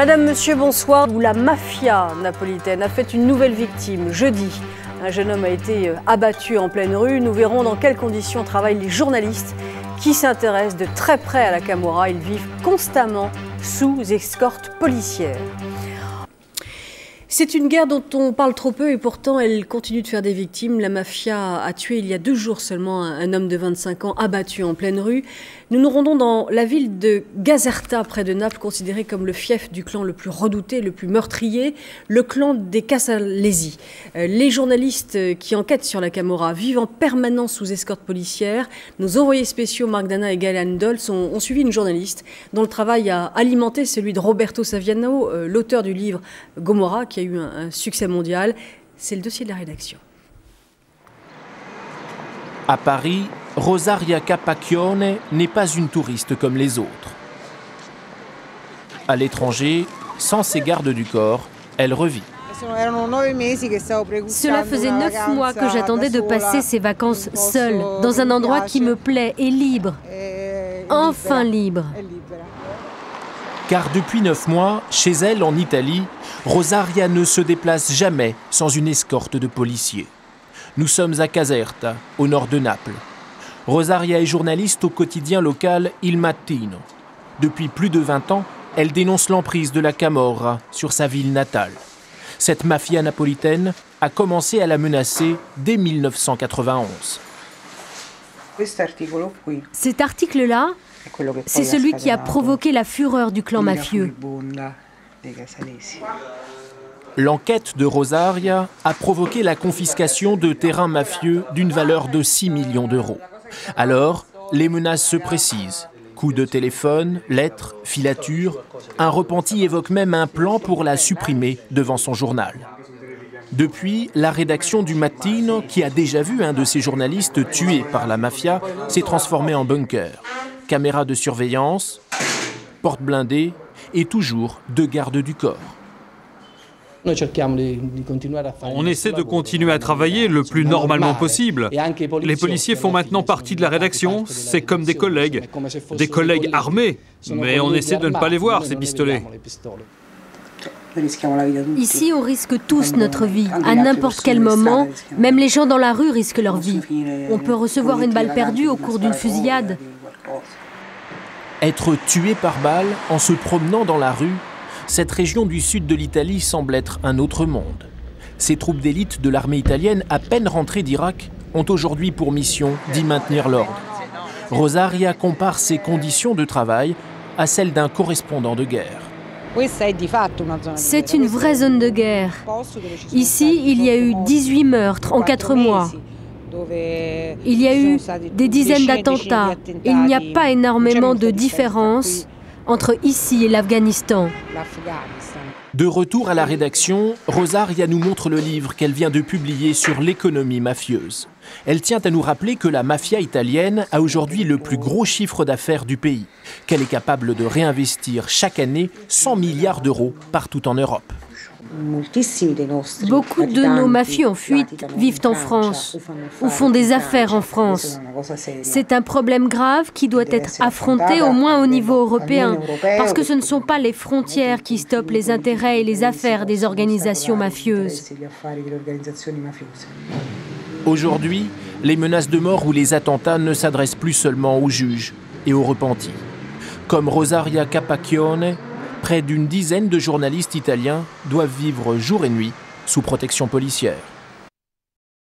Madame, monsieur, bonsoir. Où la mafia napolitaine a fait une nouvelle victime jeudi. Un jeune homme a été abattu en pleine rue. Nous verrons dans quelles conditions travaillent les journalistes qui s'intéressent de très près à la Camorra. Ils vivent constamment sous escorte policière. C'est une guerre dont on parle trop peu et pourtant elle continue de faire des victimes. La mafia a tué il y a 2 jours seulement un homme de 25 ans abattu en pleine rue. Nous nous rendons dans la ville de Caserta, près de Naples, considérée comme le fief du clan le plus redouté, le plus meurtrier, le clan des Casalesi. Les journalistes qui enquêtent sur la Camorra vivent en permanence sous escorte policière. Nos envoyés spéciaux Marc Dana et Gaëlan Dolz ont suivi une journaliste dont le travail a alimenté celui de Roberto Saviano, l'auteur du livre Gomorra, qui a eu un succès mondial. C'est le dossier de la rédaction. À Paris, Rosaria Capacchione n'est pas une touriste comme les autres. À l'étranger, sans ses gardes du corps, elle revit. Cela faisait 9 mois que j'attendais de passer ces vacances seule, dans un endroit qui me plaît et libre. Enfin libre. Car depuis 9 mois, chez elle en Italie, Rosaria ne se déplace jamais sans une escorte de policiers. Nous sommes à Caserta, au nord de Naples. Rosaria est journaliste au quotidien local Il Mattino. Depuis plus de 20 ans, elle dénonce l'emprise de la Camorra sur sa ville natale. Cette mafia napolitaine a commencé à la menacer dès 1991. Cet article-là, c'est celui qui a provoqué la fureur du clan mafieux. L'enquête de Rosaria a provoqué la confiscation de terrains mafieux d'une valeur de 6 millions d'euros. Alors, les menaces se précisent. Coups de téléphone, lettres, filatures. Un repenti évoque même un plan pour la supprimer devant son journal. Depuis, la rédaction du Mattino, qui a déjà vu un de ses journalistes tué par la mafia, s'est transformée en bunker. Caméras de surveillance, portes blindées et toujours 2 gardes du corps. On essaie de continuer à travailler le plus normalement possible. Les policiers font maintenant partie de la rédaction, c'est comme des collègues armés, mais on essaie de ne pas les voir, ces pistolets. Ici, on risque tous notre vie. À n'importe quel moment, même les gens dans la rue risquent leur vie. On peut recevoir une balle perdue au cours d'une fusillade. Être tué par balle en se promenant dans la rue, cette région du sud de l'Italie semble être un autre monde. Ces troupes d'élite de l'armée italienne, à peine rentrées d'Irak, ont aujourd'hui pour mission d'y maintenir l'ordre. Rosaria compare ses conditions de travail à celles d'un correspondant de guerre. C'est une vraie zone de guerre. Ici, il y a eu 18 meurtres en 4 mois. Il y a eu des dizaines d'attentats. Il n'y a pas énormément de différence entre ici et l'Afghanistan. De retour à la rédaction, Rosaria nous montre le livre qu'elle vient de publier sur l'économie mafieuse. Elle tient à nous rappeler que la mafia italienne a aujourd'hui le plus gros chiffre d'affaires du pays, qu'elle est capable de réinvestir chaque année 100 milliards d'euros partout en Europe. Beaucoup de nos mafieux en fuite vivent en France ou font des affaires en France. C'est un problème grave qui doit être affronté au moins au niveau européen, parce que ce ne sont pas les frontières qui stoppent les intérêts et les affaires des organisations mafieuses. Aujourd'hui, les menaces de mort ou les attentats ne s'adressent plus seulement aux juges et aux repentis. Comme Rosaria Capacchione, près d'une dizaine de journalistes italiens doivent vivre jour et nuit sous protection policière.